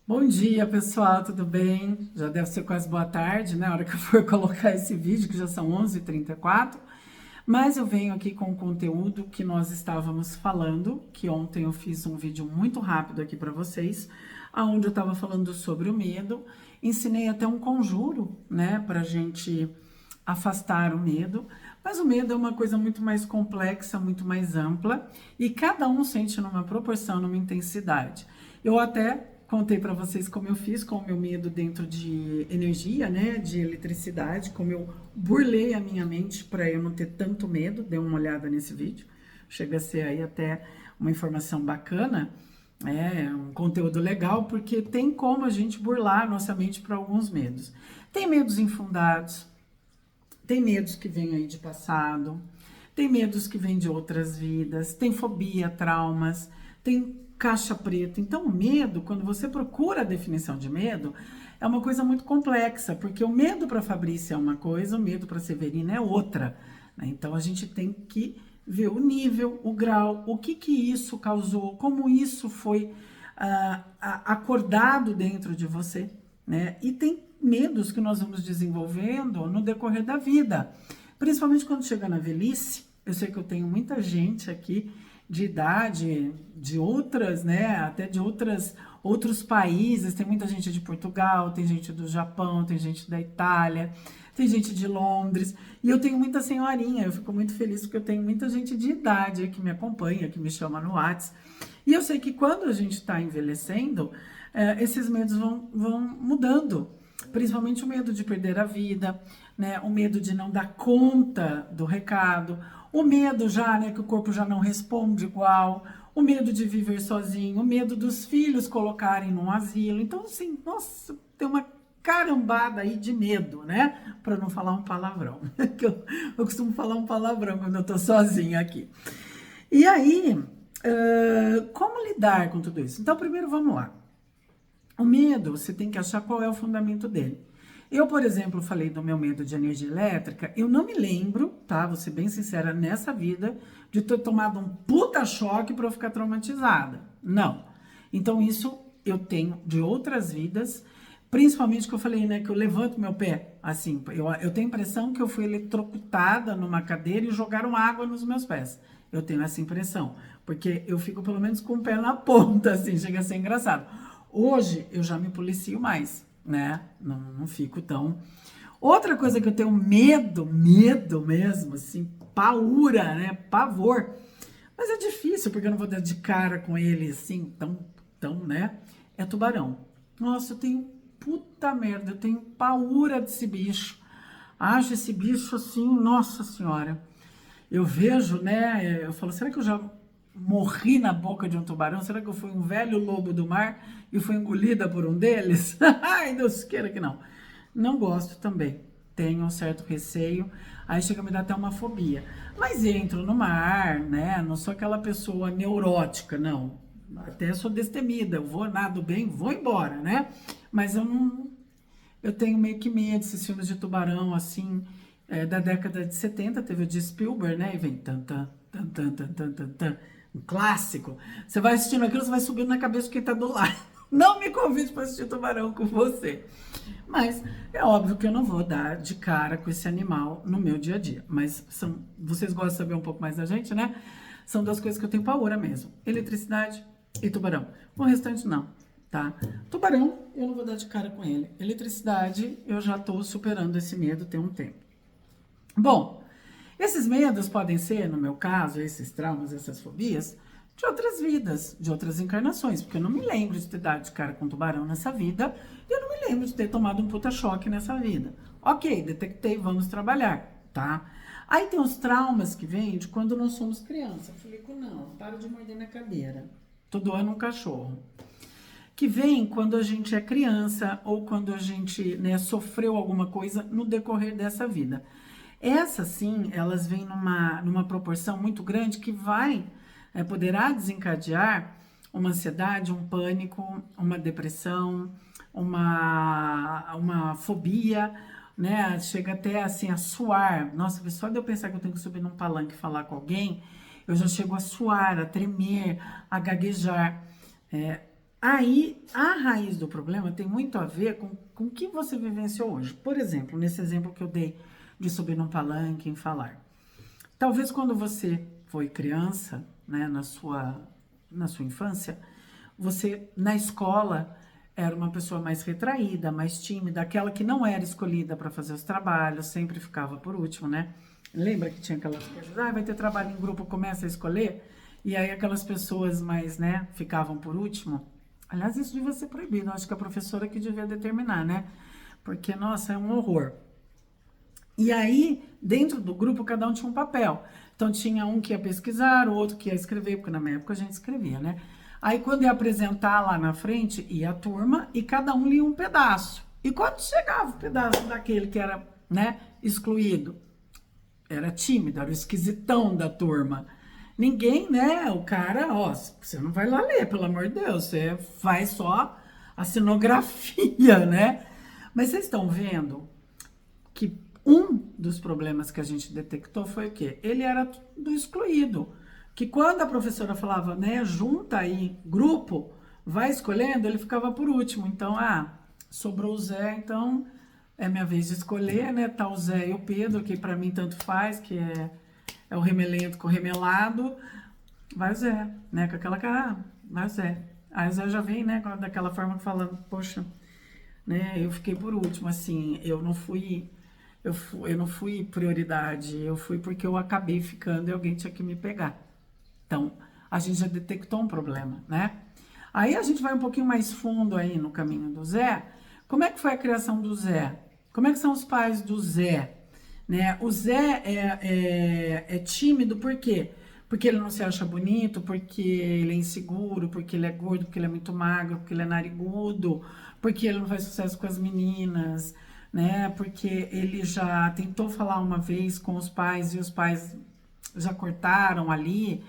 Bom dia, pessoal, tudo bem? Já deve ser quase boa tarde, né? A hora que eu for colocar esse vídeo, que já são 11h34. Mas eu venho aqui com o conteúdo que nós estávamos falando, que ontem eu fiz um vídeo muito rápido aqui para vocês, onde eu estava falando sobre o medo. Ensinei até um conjuro, né, para gente afastar o medo. Mas o medo é uma coisa muito mais complexa, muito mais ampla, e cada um sente numa proporção, numa intensidade. Eu até contei para vocês como eu fiz com o meu medo dentro de energia, né, de eletricidade, como eu burlei a minha mente para eu não ter tanto medo. Dê uma olhada nesse vídeo. Chega a ser aí até uma informação bacana, um conteúdo legal, porque tem como a gente burlar a nossa mente para alguns medos. Tem medos infundados, tem medos que vêm aí de passado, tem medos que vêm de outras vidas, tem fobia, traumas, tem caixa preta. Então, o medo, quando você procura a definição de medo, é uma coisa muito complexa, porque o medo para Fabrícia é uma coisa, o medo para Severina é outra, né? Então, a gente tem que ver o nível, o grau, o que isso causou, como isso foi acordado dentro de você, né? E tem medos que nós vamos desenvolvendo no decorrer da vida, principalmente quando chega na velhice. Eu sei que eu tenho muita gente aqui de idade, de outras, né, até de outros países. Tem muita gente de Portugal, tem gente do Japão, tem gente da Itália, tem gente de Londres, e eu tenho muita senhorinha. Eu fico muito feliz porque eu tenho muita gente de idade que me acompanha, que me chama no WhatsApp. E eu sei que quando a gente está envelhecendo, esses medos vão mudando, principalmente o medo de perder a vida, né? O medo de não dar conta do recado, o medo já, né, que o corpo já não responde igual, o medo de viver sozinho, o medo dos filhos colocarem num asilo. Então, assim, nossa, tem uma carambada aí de medo, né? Para não falar um palavrão. Que eu costumo falar um palavrão quando eu tô sozinha aqui. E aí, como lidar com tudo isso? Então, primeiro vamos lá. O medo, você tem que achar qual é o fundamento dele. Eu, por exemplo, falei do meu medo de energia elétrica. Eu não me lembro, tá? Vou ser bem sincera, nessa vida, de ter tomado um puta choque para eu ficar traumatizada. Não. Então, isso eu tenho de outras vidas, principalmente que eu falei, né? Que eu levanto meu pé, assim. Eu tenho a impressão que eu fui eletrocutada numa cadeira e jogaram água nos meus pés. Eu tenho essa impressão, porque eu fico pelo menos com o pé na ponta, assim, chega a ser engraçado. Hoje eu já me policio mais, né? Não fico tão. Outra coisa que eu tenho medo mesmo, assim, paura, né? Pavor. Mas é difícil, porque eu não vou dar de cara com ele assim, tão, né? É tubarão. Nossa, eu tenho puta merda, eu tenho paura desse bicho. Acho esse bicho assim, nossa senhora. Eu vejo, né? Eu falo, será que eu já morri na boca de um tubarão? Será que eu fui um velho lobo do mar e fui engolida por um deles? Ai, Deus queira que não. Não gosto também. Tenho um certo receio. Aí chega a me dar até uma fobia. Mas entro no mar, né? Não sou aquela pessoa neurótica, não. Até sou destemida. Eu vou, nado bem, vou embora, né? Mas eu não, eu tenho meio que medo desses filmes de tubarão, assim, da década de 70, teve o de Spielberg, né? E vem tan, tan, tan, tan, tan, tan, tan, tan, um clássico. Você vai assistindo aquilo, você vai subindo na cabeça de quem tá do lado. Não me convide para assistir Tubarão com você. Mas é óbvio que eu não vou dar de cara com esse animal no meu dia a dia. Mas vocês gostam de saber um pouco mais da gente, né? São duas coisas que eu tenho pavor mesmo: eletricidade e tubarão. O restante não, tá? Tubarão, eu não vou dar de cara com ele. Eletricidade, eu já tô superando esse medo tem um tempo. Bom, esses medos podem ser, no meu caso, esses traumas, essas fobias, de outras vidas, de outras encarnações, porque eu não me lembro de ter dado de cara com tubarão nessa vida, e eu não me lembro de ter tomado um puta choque nessa vida. Ok, detectei, vamos trabalhar, tá? Aí tem os traumas que vêm de quando nós somos criança. Eu falei, não, para de morder na cadeira. Tô doando um cachorro. Que vem quando a gente é criança ou quando a gente, né, sofreu alguma coisa no decorrer dessa vida. Essas, sim, elas vêm numa proporção muito grande que poderá desencadear uma ansiedade, um pânico, uma depressão, uma fobia, né? Chega até assim a suar. Nossa, só de eu pensar que eu tenho que subir num palanque e falar com alguém, eu já chego a suar, a tremer, a gaguejar. Aí, a raiz do problema tem muito a ver com o que você vivenciou hoje. Por exemplo, nesse exemplo que eu dei de subir num palanque e falar. Talvez quando você foi criança, né, na sua infância, você, na escola, era uma pessoa mais retraída, mais tímida, aquela que não era escolhida para fazer os trabalhos, sempre ficava por último, né? Lembra que tinha aquelas coisas, vai ter trabalho em grupo, começa a escolher, e aí aquelas pessoas mais, né, ficavam por último. Aliás, isso devia ser proibido, acho que a professora que devia determinar, né? Porque, nossa, é um horror. E aí, dentro do grupo, cada um tinha um papel. Então, tinha um que ia pesquisar, o outro que ia escrever, porque na minha época a gente escrevia, né? Aí, quando ia apresentar lá na frente, ia a turma e cada um lia um pedaço. E quando chegava o pedaço daquele que era, né, excluído, era tímido, era o esquisitão da turma. Ninguém, né, o cara, ó, você não vai lá ler, pelo amor de Deus, você faz só a cenografia, né? Mas vocês estão vendo que um dos problemas que a gente detectou foi o quê? Ele era do excluído. Que quando a professora falava, né, junta aí grupo, vai escolhendo, ele ficava por último. Então, sobrou o Zé, então é minha vez de escolher, né? Tá o Zé e o Pedro, que pra mim tanto faz, que é o remelento com o remelado. Vai o Zé, né? Com aquela cara, vai o Zé. Aí o Zé já vem, né, daquela forma falando, poxa, né, eu fiquei por último, assim, eu não fui prioridade, eu fui porque eu acabei ficando e alguém tinha que me pegar. Então, a gente já detectou um problema, né? Aí a gente vai um pouquinho mais fundo aí no caminho do Zé. Como é que foi a criação do Zé? Como é que são os pais do Zé? Né? O Zé é tímido, por quê? Porque ele não se acha bonito, porque ele é inseguro, porque ele é gordo, porque ele é muito magro, porque ele é narigudo, porque ele não faz sucesso com as meninas, né? Porque ele já tentou falar uma vez com os pais e os pais já cortaram ali.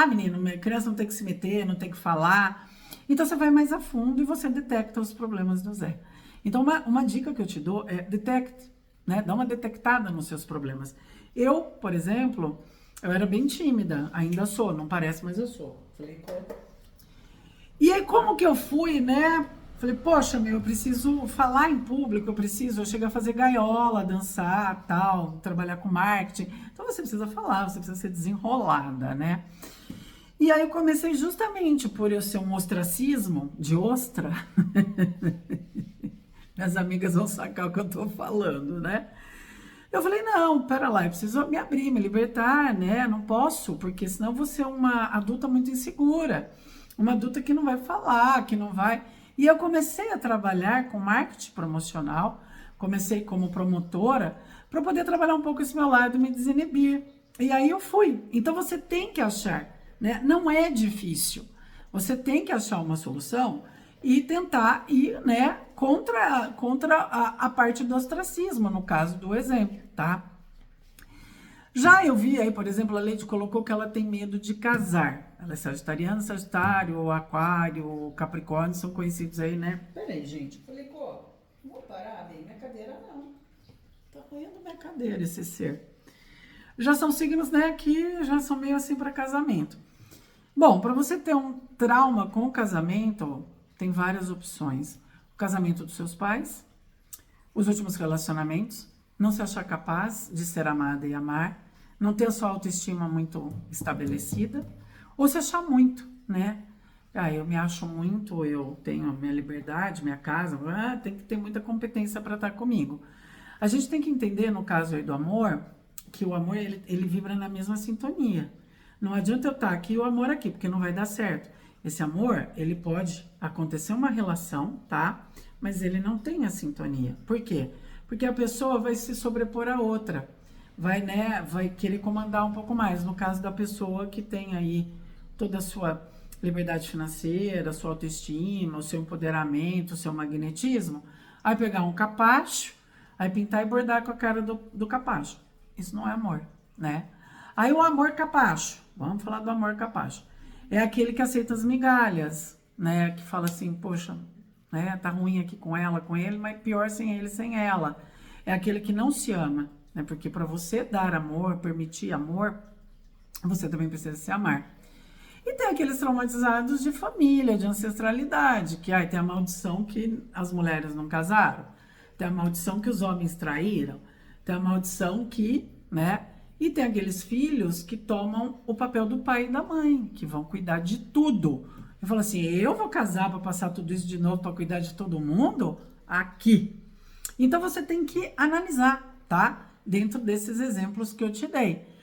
Menino, criança não tem que se meter, não tem que falar. Então você vai mais a fundo e você detecta os problemas do Zé. Então uma dica que eu te dou é detecte, né? Dá uma detectada nos seus problemas. Eu, por exemplo, eu era bem tímida, ainda sou, não parece, mas eu sou. E aí como que eu fui, né? Falei, poxa, eu preciso falar em público, eu cheguei a fazer gaiola, dançar, tal, trabalhar com marketing. Então você precisa falar, você precisa ser desenrolada, né? E aí eu comecei justamente por eu ser um ostracismo, de ostra. Minhas amigas vão sacar o que eu tô falando, né? Eu falei, não, pera lá, eu preciso me abrir, me libertar, né? Não posso, porque senão eu vou ser uma adulta muito insegura. Uma adulta que não vai falar, que não vai... E eu comecei a trabalhar com marketing promocional, comecei como promotora, para poder trabalhar um pouco esse meu lado e me desinibir. E aí eu fui. Então você tem que achar, né? Não é difícil. Você tem que achar uma solução e tentar ir, né, contra a parte do ostracismo, no caso do exemplo, tá? Já eu vi aí, por exemplo, a Leide colocou que ela tem medo de casar. Ela é sagitariana, sagitário, aquário, capricórnio, são conhecidos aí, né? Peraí, gente. Falei, vou parar bem, minha cadeira não. Tá roendo minha cadeira esse ser. Já são signos, né, que já são meio assim para casamento. Bom, para você ter um trauma com o casamento, tem várias opções. O casamento dos seus pais, os últimos relacionamentos, não se achar capaz de ser amada e amar, não ter a sua autoestima muito estabelecida, ou se achar muito, né? Eu me acho muito, eu tenho a minha liberdade, minha casa, tem que ter muita competência para estar comigo. A gente tem que entender, no caso aí do amor, que o amor, ele vibra na mesma sintonia. Não adianta eu estar aqui e o amor aqui, porque não vai dar certo. Esse amor, ele pode acontecer uma relação, tá? Mas ele não tem a sintonia. Por quê? Porque a pessoa vai se sobrepor a outra. Vai, né, vai querer comandar um pouco mais. No caso da pessoa que tem aí toda a sua liberdade financeira, a sua autoestima, o seu empoderamento, o seu magnetismo, aí pegar um capacho, aí pintar e bordar com a cara do capacho. Isso não é amor, né? Aí o amor capacho, vamos falar do amor capacho, é aquele que aceita as migalhas, né? Que fala assim, poxa, né? Tá ruim aqui com ela, com ele, mas pior sem ele, sem ela. É aquele que não se ama, né? Porque para você dar amor, permitir amor, você também precisa se amar. E tem aqueles traumatizados de família, de ancestralidade, que tem a maldição que as mulheres não casaram, tem a maldição que os homens traíram, tem a maldição que, né? E tem aqueles filhos que tomam o papel do pai e da mãe, que vão cuidar de tudo. Eu falo assim, eu vou casar para passar tudo isso de novo, para cuidar de todo mundo? Aqui. Então você tem que analisar, tá? Dentro desses exemplos que eu te dei.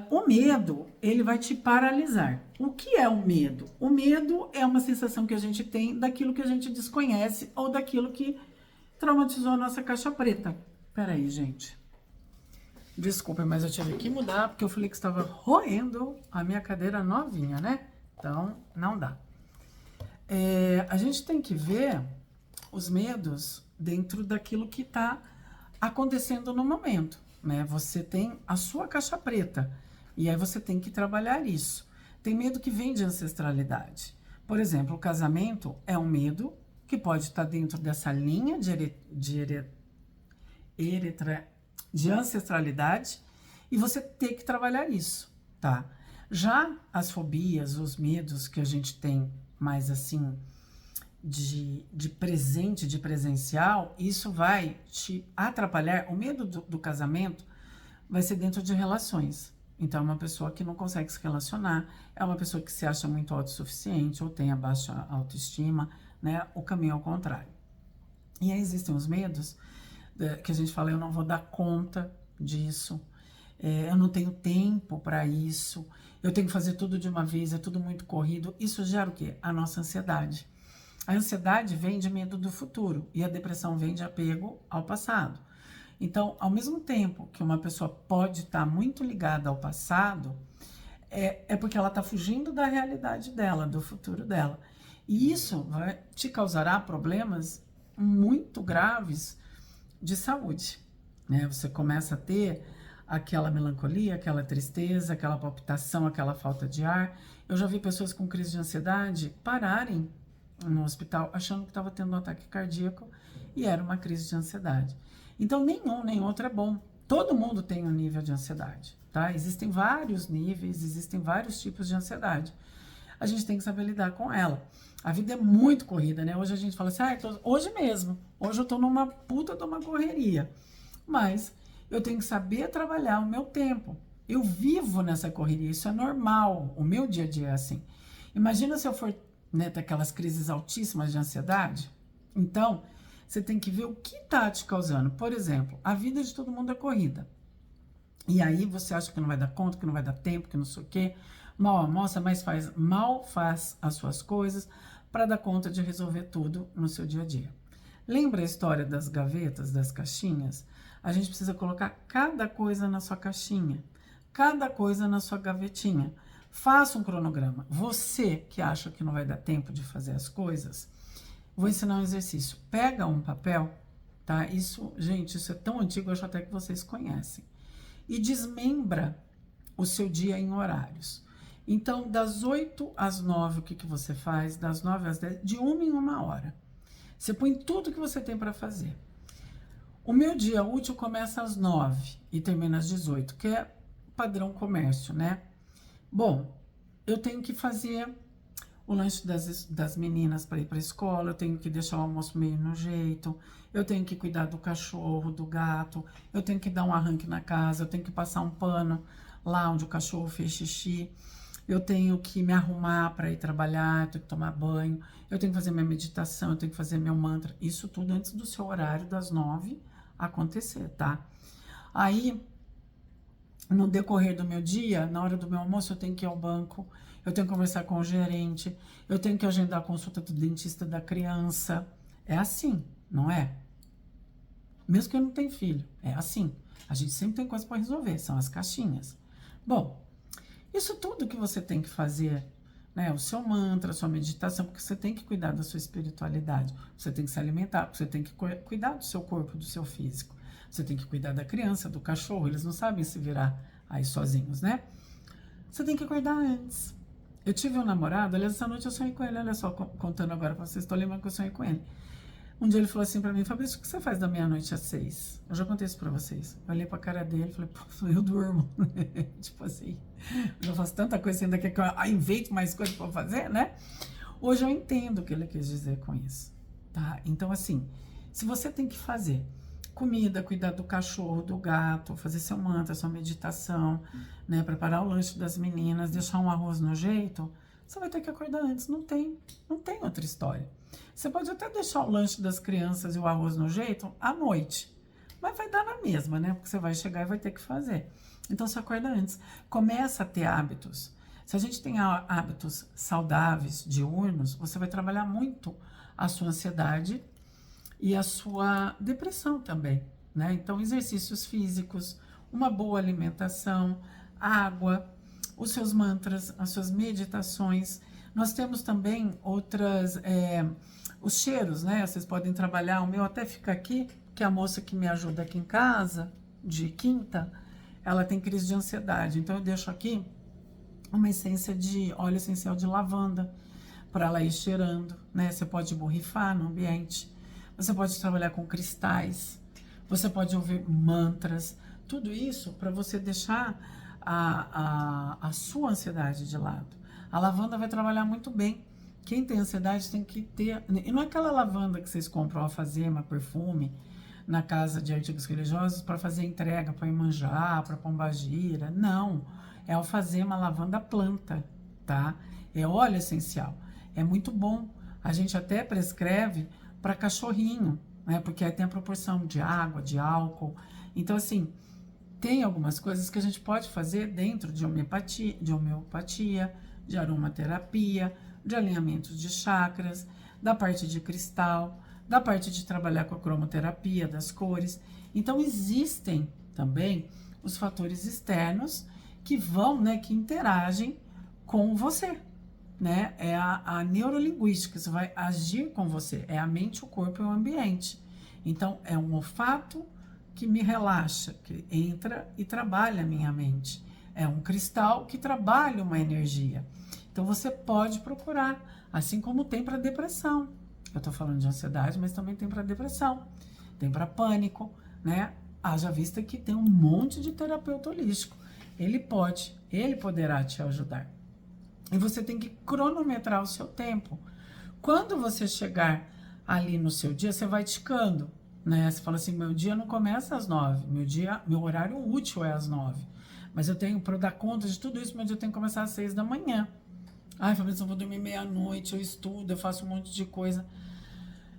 O medo, ele vai te paralisar. O que é o medo? O medo é uma sensação que a gente tem daquilo que a gente desconhece ou daquilo que traumatizou a nossa caixa preta. Peraí, gente. Desculpa, mas eu tive que mudar porque eu falei que estava roendo a minha cadeira novinha, né? Então, não dá. A gente tem que ver os medos dentro daquilo que está acontecendo no momento, né? Você tem a sua caixa preta e aí você tem que trabalhar isso. Tem medo que vem de ancestralidade. Por exemplo, o casamento é um medo que pode estar dentro dessa linha de ancestralidade e você tem que trabalhar isso, tá? Já as fobias, os medos que a gente tem mais assim de presente, de presencial, isso vai te atrapalhar. O medo do casamento vai ser dentro de relações. Então, é uma pessoa que não consegue se relacionar, é uma pessoa que se acha muito autossuficiente ou tem a baixa autoestima, né? O caminho é o contrário. E aí existem os medos que a gente fala, eu não vou dar conta disso, eu não tenho tempo para isso, eu tenho que fazer tudo de uma vez, é tudo muito corrido. Isso gera o quê? A nossa ansiedade. A ansiedade vem de medo do futuro e a depressão vem de apego ao passado. Então, ao mesmo tempo que uma pessoa pode estar muito ligada ao passado, é porque ela está fugindo da realidade dela, do futuro dela. E isso te causará problemas muito graves de saúde, né? Você começa a ter aquela melancolia, aquela tristeza, aquela palpitação, aquela falta de ar. Eu já vi pessoas com crise de ansiedade pararem no hospital achando que estava tendo um ataque cardíaco e era uma crise de ansiedade. Então, nenhum nem outro é bom. Todo mundo tem um nível de ansiedade, tá? Existem vários níveis, existem vários tipos de ansiedade. A gente tem que saber lidar com ela. A vida é muito corrida, né? Hoje a gente fala assim, hoje mesmo, hoje eu tô numa puta de uma correria. Mas eu tenho que saber trabalhar o meu tempo. Eu vivo nessa correria, isso é normal. O meu dia a dia é assim. Imagina se eu for, né, ter aquelas crises altíssimas de ansiedade. Então, você tem que ver o que tá te causando. Por exemplo, a vida de todo mundo é corrida. E aí você acha que não vai dar conta, que não vai dar tempo, que não sei o quê. Mal almoça, mas mal faz as suas coisas para dar conta de resolver tudo no seu dia a dia. Lembra a história das gavetas, das caixinhas? A gente precisa colocar cada coisa na sua caixinha, cada coisa na sua gavetinha. Faça um cronograma. Você que acha que não vai dar tempo de fazer as coisas, vou ensinar um exercício. Pega um papel, tá? Isso, gente, isso é tão antigo, eu acho até que vocês conhecem. E desmembra o seu dia em horários. Então, das 8 às 9, o que você faz? Das 9 às 10, de uma em uma hora. Você põe tudo que você tem para fazer. O meu dia útil começa às 9 e termina às 18, que é padrão comércio, né? Bom, eu tenho que fazer o lanche das meninas para ir para a escola, eu tenho que deixar o almoço meio no jeito, eu tenho que cuidar do cachorro, do gato, eu tenho que dar um arranque na casa, eu tenho que passar um pano lá onde o cachorro fez xixi, eu tenho que me arrumar para ir trabalhar, eu tenho que tomar banho, eu tenho que fazer minha meditação, eu tenho que fazer meu mantra, isso tudo antes do seu horário das 9 acontecer, tá? Aí, no decorrer do meu dia, na hora do meu almoço, eu tenho que ir ao banco, eu tenho que conversar com o gerente, eu tenho que agendar a consulta do dentista da criança. É assim, não é? Mesmo que eu não tenha filho, é assim. A gente sempre tem coisa para resolver, são as caixinhas. Bom, isso tudo que você tem que fazer, né? O seu mantra, a sua meditação, porque você tem que cuidar da sua espiritualidade, você tem que se alimentar, você tem que cuidar do seu corpo, do seu físico. Você tem que cuidar da criança, do cachorro, eles não sabem se virar aí sozinhos, né? Você tem que cuidar antes. Eu tive um namorado, aliás, essa noite eu sonhei com ele, olha só, contando agora pra vocês, tô lembrando que eu sonhei com ele. Um dia ele falou assim pra mim, Fabrício, o que você faz da meia-noite às 6? Eu já contei isso pra vocês. Eu olhei pra cara dele e falei, pô, eu durmo. Tipo assim, eu já faço tanta coisa, ainda quer que eu invente mais coisas pra fazer, né? Hoje eu entendo o que ele quis dizer com isso, tá? Então, assim, se você tem que fazer comida, cuidar do cachorro, do gato, fazer seu mantra, sua meditação, né? Preparar o lanche das meninas, deixar um arroz no jeito, você vai ter que acordar antes. Não tem outra história. Você pode até deixar o lanche das crianças e o arroz no jeito à noite, mas vai dar na mesma, né? Porque você vai chegar e vai ter que fazer. Então, você acorda antes. Começa a ter hábitos. Se a gente tem hábitos saudáveis, diurnos, você vai trabalhar muito a sua ansiedade e a sua depressão também, né? Então, exercícios físicos, uma boa alimentação, água, os seus mantras, as suas meditações. Nós temos também outras, os cheiros, né? Vocês podem trabalhar, o meu até fica aqui, que é a moça que me ajuda aqui em casa, de quinta, ela tem crise de ansiedade, então eu deixo aqui uma essência de óleo essencial de lavanda, para ela ir cheirando, né? Você pode borrifar no ambiente, você pode trabalhar com cristais, você pode ouvir mantras, tudo isso para você deixar a sua ansiedade de lado. A lavanda vai trabalhar muito bem. Quem tem ansiedade tem que ter... E não é aquela lavanda que vocês compram alfazema, perfume, na casa de artigos religiosos para fazer entrega para Iemanjá, para Pombagira. Não, é alfazema, lavanda planta, tá? É óleo essencial. É muito bom. A gente até prescreve para cachorrinho, né? Porque aí tem a proporção de água, de álcool. Então, assim, tem algumas coisas que a gente pode fazer dentro de homeopatia, de aromaterapia, de alinhamento de chakras, da parte de cristal, da parte de trabalhar com a cromoterapia, das cores. Então, existem também os fatores externos que vão, né, que interagem com você, né? É a neurolinguística, isso vai agir com você, é a mente, o corpo e o ambiente. Então, é um olfato que me relaxa, que entra e trabalha a minha mente. É um cristal que trabalha uma energia. Então, você pode procurar, assim como tem para depressão. Eu estou falando de ansiedade, mas também tem para depressão, tem para pânico, né? Haja vista que tem um monte de terapeuta holístico. Ele poderá te ajudar. E você tem que cronometrar o seu tempo. Quando você chegar ali no seu dia, você vai ticando, né? Você fala assim, meu dia não começa às 9, meu horário útil é às 9. Mas eu tenho, para dar conta de tudo isso, meu dia tem que começar às 6 da manhã. Ai, Fabrício, eu vou dormir meia-noite, eu estudo, eu faço um monte de coisa.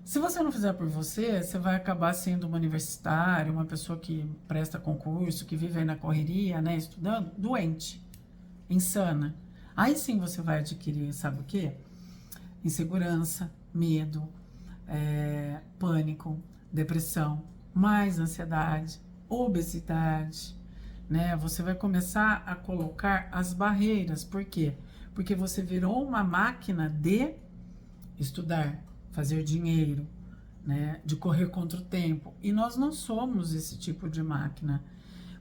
Se você não fizer por você, você vai acabar sendo uma universitária, uma pessoa que presta concurso, que vive aí na correria, né, estudando, doente, insana. Aí sim você vai adquirir, sabe o quê? Insegurança, medo, pânico, depressão, mais ansiedade, obesidade, né? Você vai começar a colocar as barreiras. Por quê? Porque você virou uma máquina de estudar, fazer dinheiro, né? De correr contra o tempo. E nós não somos esse tipo de máquina.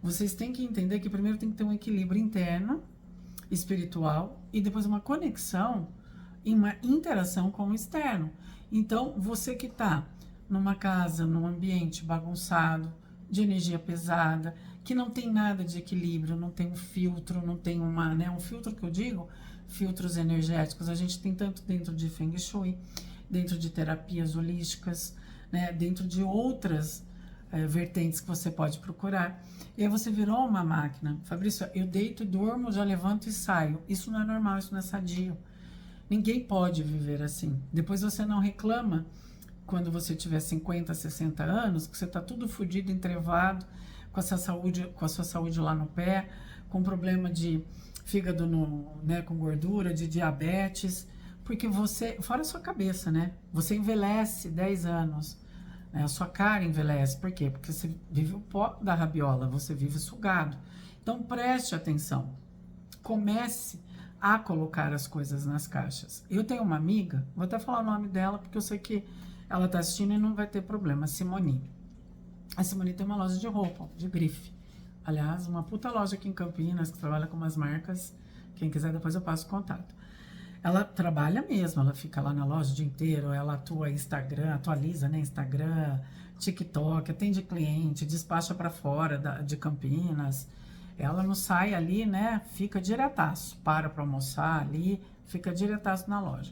Vocês têm que entender que primeiro tem que ter um equilíbrio interno, espiritual, e depois uma conexão e uma interação com o externo. Então, você que está numa casa, num ambiente bagunçado, de energia pesada, que não tem nada de equilíbrio, não tem um filtro, não tem um filtro que eu digo, filtros energéticos, a gente tem tanto dentro de Feng Shui, dentro de terapias holísticas, né, dentro de outras vertentes que você pode procurar. E aí você virou uma máquina. Fabrício, eu deito, durmo, já levanto e saio. Isso não é normal, isso não é sadio. Ninguém pode viver assim. Depois você não reclama quando você tiver 50, 60 anos, que você está tudo fodido, entrevado, com a sua saúde lá no pé, com problema de fígado com gordura, de diabetes, porque você, fora a sua cabeça, né? Você envelhece 10 anos, né? A sua cara envelhece. Por quê? Porque você vive o pó da rabiola, você vive sugado. Então preste atenção. Comece a colocar as coisas nas caixas. Eu tenho uma amiga, vou até falar o nome dela, porque eu sei que ela tá assistindo e não vai ter problema, a Simone. A Simone tem uma loja de roupa, de grife. Aliás, uma puta loja aqui em Campinas, que trabalha com umas marcas. Quem quiser, depois eu passo o contato. ela trabalha mesmo, ela fica lá na loja o dia inteiro, ela atua Instagram, atualiza, né, Instagram, TikTok, atende cliente, despacha para fora de Campinas. Ela não sai ali, né, fica diretaço, para almoçar ali, fica diretaço na loja.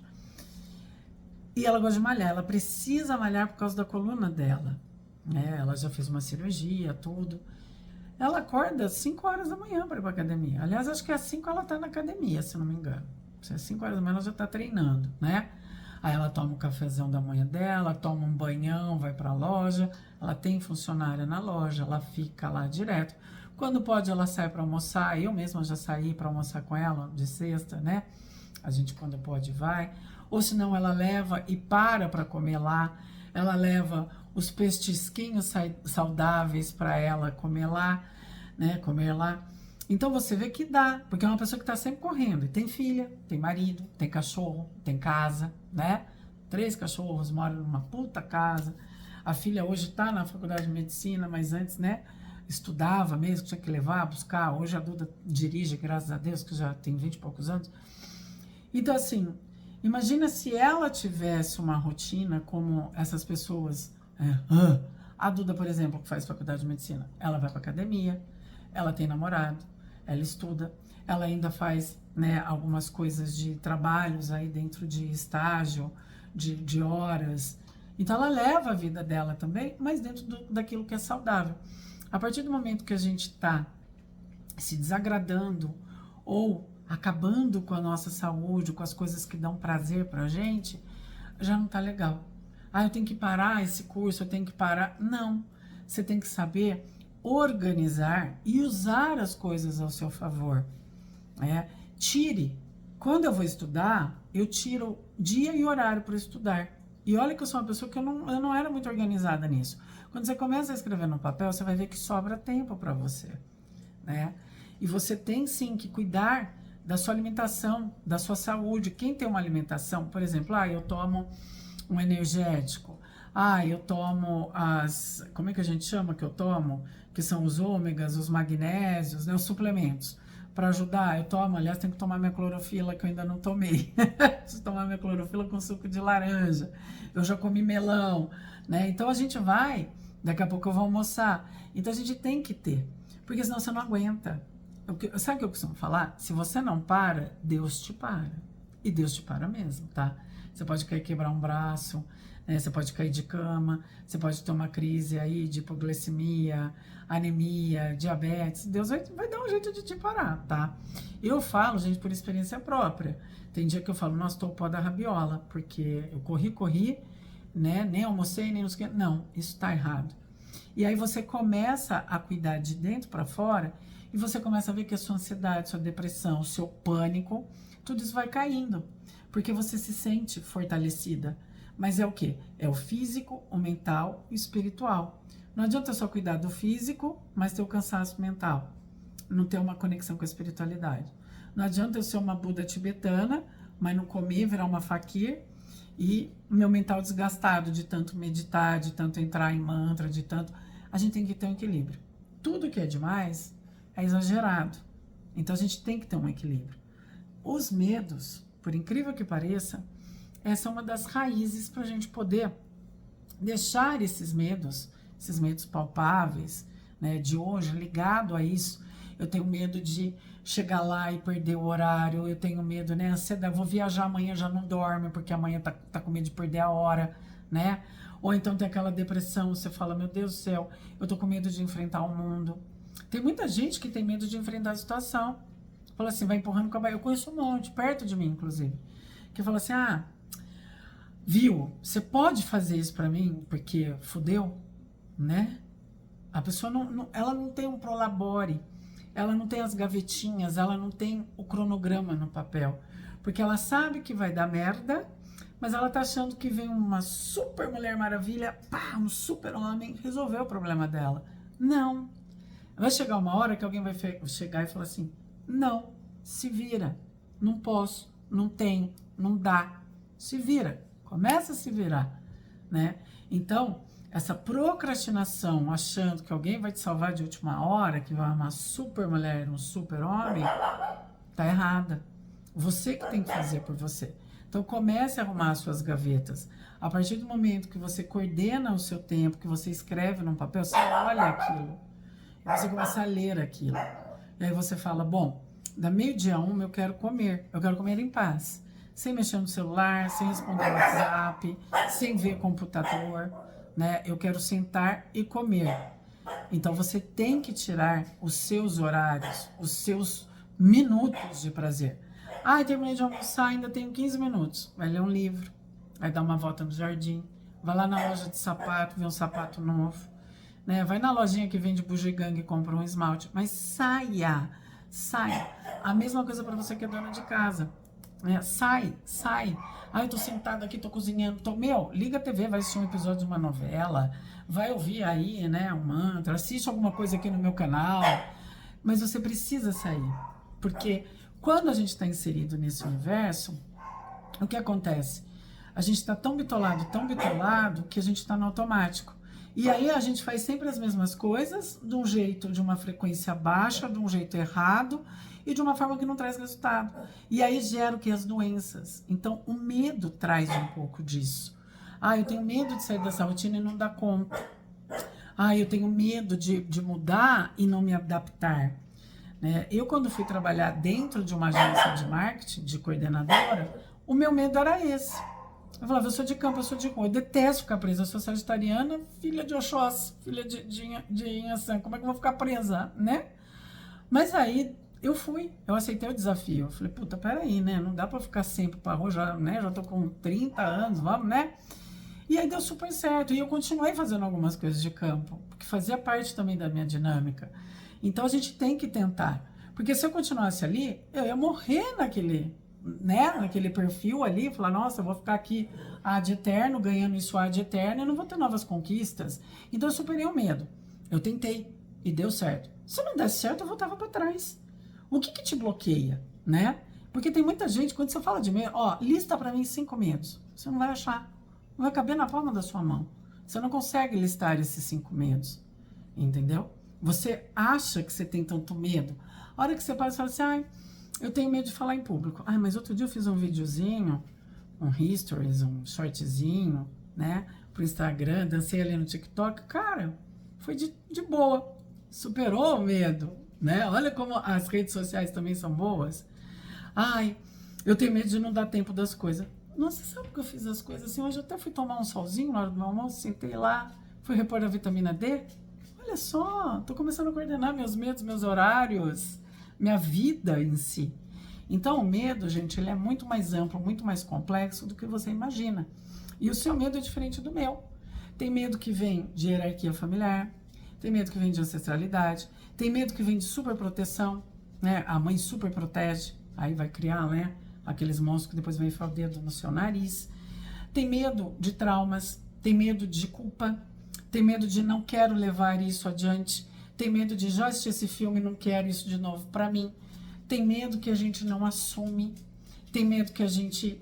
E ela gosta de malhar, ela precisa malhar por causa da coluna dela, né? Ela já fez uma cirurgia, tudo. Ela acorda às 5 horas da manhã para ir para academia. Aliás, acho que às 5 ela tá na academia, se não me engano. Se é 5 horas da manhã ela já tá treinando, né? Aí ela toma o cafezão da manhã dela, toma um banhão, vai para a loja. Ela tem funcionária na loja, ela fica lá direto. Quando pode, ela sai para almoçar. Eu mesma já saí para almoçar com ela de sexta, né? A gente, quando pode, vai. Ou senão ela leva e para comer lá. Ela leva os pestisquinhos saudáveis para ela comer lá, né? Comer lá. Então você vê que dá, porque é uma pessoa que está sempre correndo. E tem filha, tem marido, tem cachorro, tem casa, né? 3 cachorros, moram numa puta casa. A filha hoje está na faculdade de medicina, mas antes, né? Estudava mesmo, tinha que levar, buscar. Hoje a Duda dirige, graças a Deus, que já tem 20 e poucos anos. Então, assim, imagina se ela tivesse uma rotina como essas pessoas. A Duda, por exemplo, que faz faculdade de medicina, ela vai para academia, ela tem namorado, ela estuda, ela ainda faz, né, algumas coisas de trabalhos aí dentro de estágio, de horas. Então, ela leva a vida dela também, mas dentro daquilo que é saudável. A partir do momento que a gente está se desagradando ou acabando com a nossa saúde, com as coisas que dão prazer pra gente, já não tá legal. Ah, eu tenho que parar esse curso, eu tenho que parar. Não, você tem que saber organizar e usar as coisas ao seu favor. Tire. Quando eu vou estudar, eu tiro dia e horário para estudar. E olha que eu sou uma pessoa que eu não era muito organizada nisso. Quando você começa a escrever no papel, você vai ver que sobra tempo para você, né? E você tem sim que cuidar da sua alimentação, da sua saúde. Quem tem uma alimentação, por exemplo, eu tomo um energético, eu tomo como é que a gente chama que eu tomo? Que são os ômegas, os magnésios, né, os suplementos. Para ajudar, eu tomo, aliás, tenho que tomar minha clorofila, que eu ainda não tomei. Preciso tomar minha clorofila com suco de laranja. Eu já comi melão, né? Então a gente vai, daqui a pouco eu vou almoçar. Então a gente tem que ter, porque senão você não aguenta. Sabe o que eu costumo falar? Se você não para, Deus te para. E Deus te para mesmo, tá? Você pode cair, quebrar um braço, né? Você pode cair de cama, você pode ter uma crise aí de hipoglicemia, anemia, diabetes. Deus vai dar um jeito de te parar, tá? Eu falo, gente, por experiência própria. Tem dia que eu falo, nossa, tô o pó da rabiola, porque eu corri, né? Nem almocei, nem não sei o que. Não, isso tá errado. E aí você começa a cuidar de dentro para fora e você começa a ver que a sua ansiedade, sua depressão, o seu pânico, tudo isso vai caindo, porque você se sente fortalecida. Mas é o quê? É o físico, o mental e o espiritual. Não adianta só cuidar do físico, mas ter o cansaço mental, não ter uma conexão com a espiritualidade. Não adianta eu ser uma Buda tibetana, mas não comer, virar uma faquir, e meu mental desgastado de tanto meditar, de tanto entrar em mantra, de tanto... A gente tem que ter um equilíbrio. Tudo que é demais é exagerado. Então a gente tem que ter um equilíbrio. Os medos, por incrível que pareça, essa é uma das raízes para a gente poder deixar esses medos palpáveis, né, de hoje, ligado a isso. Eu tenho medo de chegar lá e perder o horário, eu tenho medo, né, ansiedade, vou viajar amanhã, já não dorme, porque amanhã tá com medo de perder a hora, né? Ou então tem aquela depressão, você fala, meu Deus do céu, eu tô com medo de enfrentar o mundo. Tem muita gente que tem medo de enfrentar a situação. Fala assim, vai empurrando com a barriga. Eu conheço um monte, perto de mim, inclusive, que fala assim, viu, você pode fazer isso pra mim, porque fudeu, né? A pessoa ela não tem um prolabore, ela não tem as gavetinhas, ela não tem o cronograma no papel, porque ela sabe que vai dar merda, mas ela tá achando que vem uma super Mulher Maravilha, um super homem, resolver o problema dela. Não. Vai chegar uma hora que alguém vai chegar e falar assim, não, se vira, não posso, não tenho, não dá, se vira, começa a se virar, né? Então, essa procrastinação, achando que alguém vai te salvar de última hora, que vai uma super mulher, um super homem, tá errada. Você que tem que fazer por você. Então comece a arrumar as suas gavetas. A partir do momento que você coordena o seu tempo, que você escreve num papel, você olha aquilo. E você começa a ler aquilo. E aí você fala, bom, da meio-dia a 1 eu quero comer em paz. Sem mexer no celular, sem responder o WhatsApp, sem ver computador, né? Eu quero sentar e comer. Então você tem que tirar os seus horários, os seus minutos de prazer. Ah, terminei de almoçar, ainda tenho 15 minutos. Vai ler um livro, vai dar uma volta no jardim, vai lá na loja de sapato, ver um sapato novo, né? Vai na lojinha que vende bugiganga e compra um esmalte. Mas saia. A mesma coisa para você que é dona de casa. Né? Sai. Ah, eu tô sentada aqui, tô cozinhando. Liga a TV, vai assistir um episódio de uma novela, vai ouvir aí, né, um mantra, assiste alguma coisa aqui no meu canal. Mas você precisa sair. Porque quando a gente está inserido nesse universo, o que acontece? A gente está tão bitolado, que a gente está no automático. E aí a gente faz sempre as mesmas coisas, de um jeito, de uma frequência baixa, de um jeito errado e de uma forma que não traz resultado. E aí gera o que? As doenças. Então o medo traz um pouco disso. Ah, eu tenho medo de sair dessa rotina e não dar conta. Ah, eu tenho medo de mudar e não me adaptar. Né? Eu, quando fui trabalhar dentro de uma agência de marketing, de coordenadora, o meu medo era esse. Eu falava, eu sou de campo, eu sou de rua, eu detesto ficar presa, eu sou sagitariana, filha de Oxóssi, filha de Inhaçã, como é que eu vou ficar presa, né? Mas aí eu aceitei o desafio, eu falei, puta, peraí, né, não dá pra ficar sempre pra rua, já, né, já tô com 30 anos, vamos, né? E aí deu super certo, e eu continuei fazendo algumas coisas de campo, porque fazia parte também da minha dinâmica. Então a gente tem que tentar, porque se eu continuasse ali, eu ia morrer naquele perfil ali, falar, nossa, eu vou ficar aqui ad eterno, ganhando isso ad eterno, e não vou ter novas conquistas. Então eu superei o medo. Eu tentei e deu certo. Se não desse certo, eu voltava para trás. O que te bloqueia, né? Porque tem muita gente, quando você fala de medo, lista para mim 5 medos. Você não vai achar. Não vai caber na palma da sua mão. Você não consegue listar esses 5 medos. Entendeu? Você acha que você tem tanto medo. A hora que você passa e fala assim, eu tenho medo de falar em público. Mas outro dia eu fiz um videozinho, um stories, um shortzinho, né, pro Instagram, dancei ali no TikTok. Cara, foi de boa. Superou o medo, né? Olha como as redes sociais também são boas. Eu tenho medo de não dar tempo das coisas. Nossa, sabe que eu fiz as coisas assim? Hoje eu até fui tomar um solzinho na hora do meu almoço, sentei lá, fui repor a vitamina D. Olha só, tô começando a coordenar meus medos, meus horários, minha vida em si. Então o medo, gente, ele é muito mais amplo, muito mais complexo do que você imagina. E o seu medo é diferente do meu. Tem medo que vem de hierarquia familiar, tem medo que vem de ancestralidade, tem medo que vem de superproteção, né? A mãe super protege, aí vai criar, né, aqueles monstros que depois vem enfiar o dedo no seu nariz. Tem medo de traumas, tem medo de culpa, tem medo de não quero levar isso adiante, tem medo de já assistir esse filme e não quero isso de novo para mim, tem medo que a gente não assume, tem medo que a gente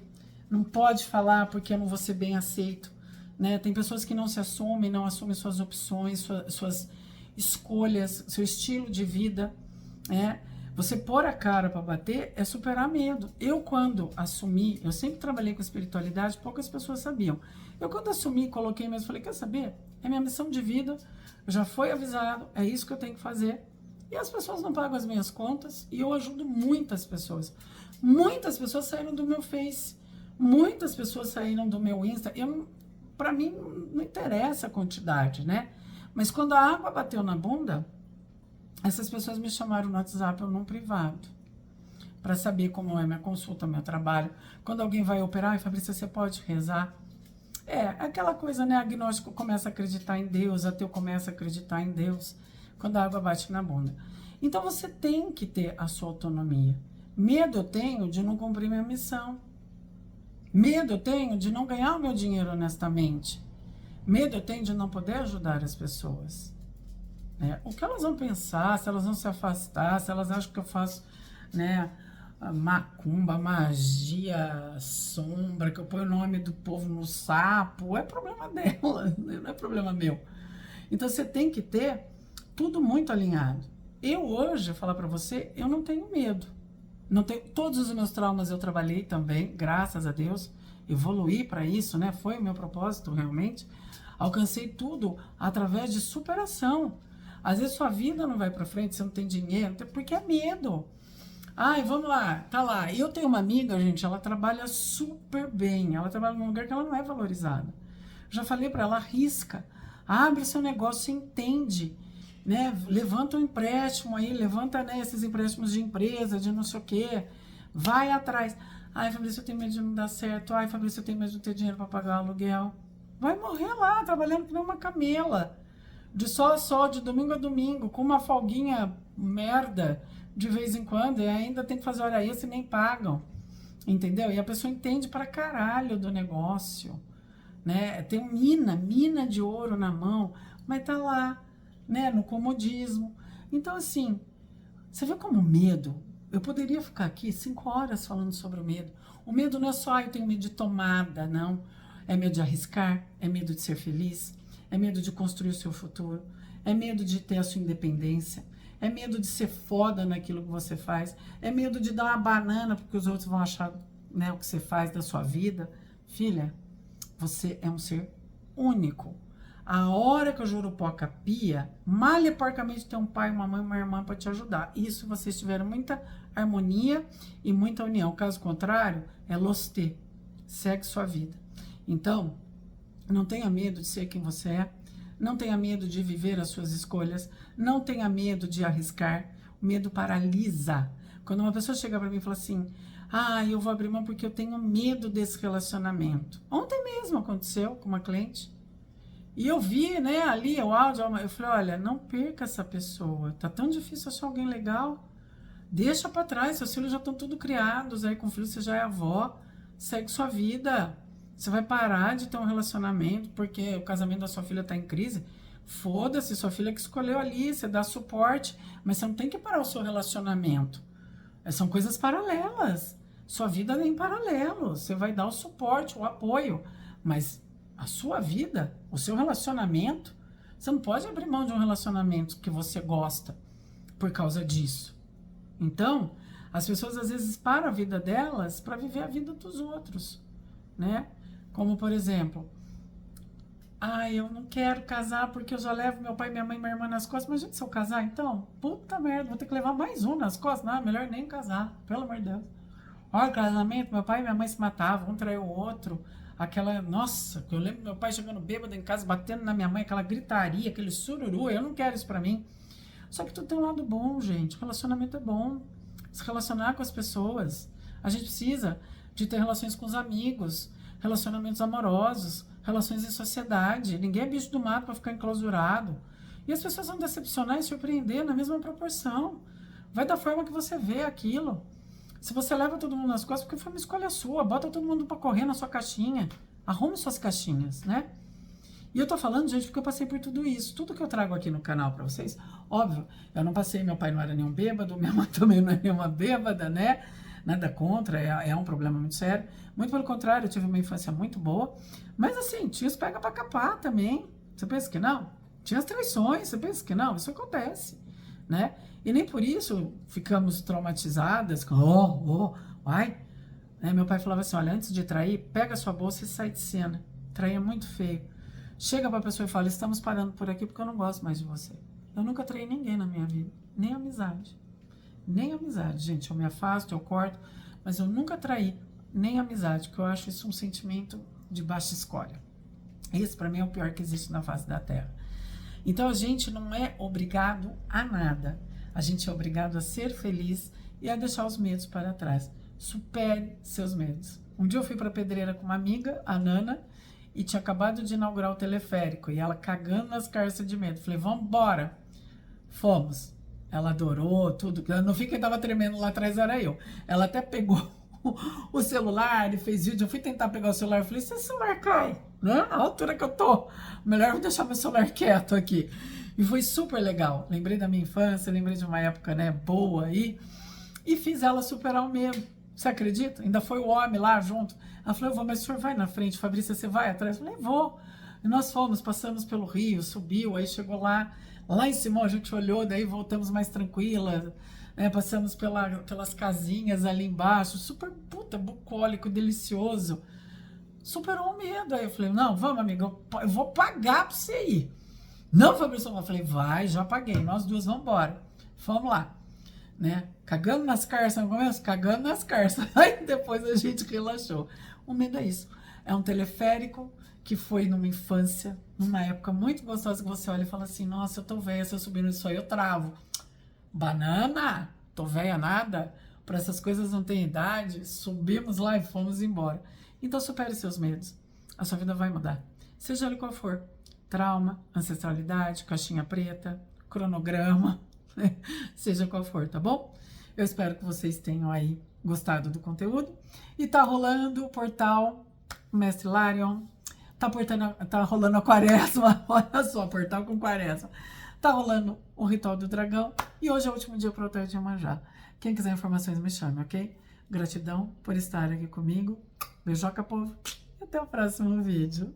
não pode falar porque eu não vou ser bem aceito, né? Tem pessoas que não se assumem, não assumem suas opções, suas escolhas, seu estilo de vida, né? Você pôr a cara para bater é superar medo. Eu, quando assumi, eu sempre trabalhei com espiritualidade, poucas pessoas sabiam. Eu, quando assumi, coloquei mesmo, falei, quer saber? É minha missão de vida, já foi avisado, é isso que eu tenho que fazer. E as pessoas não pagam as minhas contas e eu ajudo muitas pessoas. Muitas pessoas saíram do meu Face, muitas pessoas saíram do meu Insta. Para mim, não interessa a quantidade, né? Mas quando a água bateu na bunda, essas pessoas me chamaram no WhatsApp ou no privado para saber como é minha consulta, meu trabalho. Quando alguém vai operar, Fabrícia, você pode rezar? Aquela coisa, né? Agnóstico começa a acreditar em Deus, ateu começa a acreditar em Deus, quando a água bate na bunda. Então você tem que ter a sua autonomia. Medo eu tenho de não cumprir minha missão. Medo eu tenho de não ganhar o meu dinheiro honestamente. Medo eu tenho de não poder ajudar as pessoas. O que elas vão pensar, se elas vão se afastar, se elas acham que eu faço, né, macumba, magia, sombra, que eu ponho o nome do povo no sapo, é problema dela, não é problema meu. Então você tem que ter tudo muito alinhado. Eu hoje, falar para você, eu não tenho medo, Não tem, todos os meus traumas eu trabalhei também, graças a Deus, evoluí para isso, né? Foi o meu propósito realmente. Alcancei tudo através de superação. Às vezes sua vida não vai para frente, você não tem dinheiro, porque é medo. Ai, vamos lá, tá lá. Eu tenho uma amiga, gente, ela trabalha super bem, ela trabalha num lugar que ela não é valorizada. Já falei para ela, arrisca, abre seu negócio, entende, né? Levanta um empréstimo aí, levanta, né, esses empréstimos de empresa, de não sei o quê, vai atrás. Ai, Fabrício, eu tenho medo de não dar certo. Ai, Fabrício, eu tenho medo de não ter dinheiro para pagar o aluguel. Vai morrer lá, trabalhando que nem uma camela, de sol a sol, de domingo a domingo, com uma folguinha merda de vez em quando, e ainda tem que fazer hora extra e nem pagam, entendeu? E a pessoa entende pra caralho do negócio, né? Tem mina de ouro na mão, mas tá lá, né, no comodismo. Então, assim, você vê como o medo, eu poderia ficar aqui 5 horas falando sobre o medo. O medo não é só, eu tenho medo de tomada, não. É medo de arriscar, é medo de ser feliz, é medo de construir o seu futuro, é medo de ter a sua independência, é medo de ser foda naquilo que você faz, é medo de dar uma banana porque os outros vão achar, né, o que você faz da sua vida. Filha, você é um ser único. A hora que o Jurupoca pia, malha porcamente ter um pai, uma mãe, uma irmã para te ajudar. Isso vocês tiveram muita harmonia e muita união. Caso contrário, é lostê. Segue sua vida. Então, não tenha medo de ser quem você é. Não tenha medo de viver as suas escolhas. Não tenha medo de arriscar. O medo paralisa. Quando uma pessoa chega para mim e fala assim, eu vou abrir mão porque eu tenho medo desse relacionamento. Ontem mesmo aconteceu com uma cliente. E eu vi, né, ali o áudio, eu falei, olha, não perca essa pessoa. Tá tão difícil achar alguém legal. Deixa para trás, seus filhos já estão tudo criados. Aí com filho você já é avó. Segue sua vida. Você vai parar de ter um relacionamento porque o casamento da sua filha está em crise? Foda-se, sua filha que escolheu ali, você dá suporte, mas você não tem que parar o seu relacionamento. São coisas paralelas. Sua vida é em paralelo. Você vai dar o suporte, o apoio, mas a sua vida, o seu relacionamento, você não pode abrir mão de um relacionamento que você gosta por causa disso. Então, as pessoas às vezes param a vida delas para viver a vida dos outros, né? Como, por exemplo, eu não quero casar porque eu já levo meu pai, minha mãe e minha irmã nas costas. Imagina se eu casar, então, puta merda, vou ter que levar mais um nas costas. Não, melhor nem casar, pelo amor de Deus. Olha, casamento, meu pai e minha mãe se matavam, um traiu o outro. Aquela, nossa, eu lembro meu pai chegando bêbado em casa, batendo na minha mãe, aquela gritaria, aquele sururu, eu não quero isso pra mim. Só que tudo tem um lado bom, gente, o relacionamento é bom. Se relacionar com as pessoas, a gente precisa de ter relações com os amigos, relacionamentos amorosos, relações em sociedade. Ninguém é bicho do mato para ficar enclausurado. E as pessoas vão decepcionar e surpreender na mesma proporção. Vai da forma que você vê aquilo. Se você leva todo mundo nas costas, porque foi uma escolha sua, bota todo mundo para correr na sua caixinha. Arrume suas caixinhas, né? E eu tô falando, gente, porque eu passei por tudo isso. Tudo que eu trago aqui no canal para vocês, óbvio, eu não passei, meu pai não era nenhum bêbado, minha mãe também não é nenhuma bêbada, né? Nada contra, é um problema muito sério. Muito pelo contrário, eu tive uma infância muito boa. Mas assim, tinha os pega pra capar também. Você pensa que não? Tinha as traições, você pensa que não? Isso acontece, né? E nem por isso ficamos traumatizadas. Né? Meu pai falava assim, olha, antes de trair, pega a sua bolsa e sai de cena. Trair é muito feio. Chega pra pessoa e fala, estamos parando por aqui porque eu não gosto mais de você. Eu nunca traí ninguém na minha vida, nem amizade. Nem amizade, gente, eu me afasto, eu corto, mas eu nunca traí nem amizade, porque eu acho isso um sentimento de baixa escória. Esse para mim é o pior que existe na face da Terra. Então a gente não é obrigado a nada, a gente é obrigado a ser feliz e a deixar os medos para trás. Supere seus medos. Um dia eu fui para Pedreira com uma amiga, a Nana, e tinha acabado de inaugurar o teleférico, e ela cagando nas carças de medo. Falei, vamos embora. Fomos. Ela adorou tudo. No fim, quem tava tremendo lá atrás era eu. Ela até pegou o celular e fez vídeo. Eu fui tentar pegar o celular. Eu falei, se esse celular cai, né? A altura que eu tô, melhor eu deixar meu celular quieto aqui. E foi super legal. Lembrei da minha infância, lembrei de uma época, né, boa aí. E fiz ela superar o medo. Você acredita? Ainda foi o homem lá junto. Ela falou, eu vou, mas o senhor vai na frente, Fabrícia, você vai atrás? Eu falei, vou. E nós fomos, passamos pelo rio, subiu, aí chegou lá em cima a gente olhou, daí voltamos mais tranquila, né? Passamos pelas casinhas ali embaixo, super puta, bucólico, delicioso. Superou o medo. Aí eu falei, não, vamos, amiga, eu vou pagar pra você ir. Não, Fabrício, eu falei, vai, já paguei, nós duas vamos embora. Vamos lá, né? Cagando nas carças no começo, cagando nas carças. Aí depois a gente relaxou. O medo é isso. É um teleférico que foi numa infância, numa época muito gostosa que você olha e fala assim, nossa, eu tô velha, se eu subir nisso aí eu travo. Banana, tô velha nada, para essas coisas não tem idade, subimos lá e fomos embora. Então supere seus medos, a sua vida vai mudar, seja ele qual for, trauma, ancestralidade, caixinha preta, cronograma, seja qual for, tá bom? Eu espero que vocês tenham aí gostado do conteúdo, e tá rolando o portal Mestre Larion, tá rolando a quaresma, olha só, portal com quaresma. Tá rolando o Ritual do Dragão e hoje é o último dia para o Hotel de Iemanjá. Quem quiser informações, me chame, ok? Gratidão por estar aqui comigo. Beijoca, povo. E até o próximo vídeo.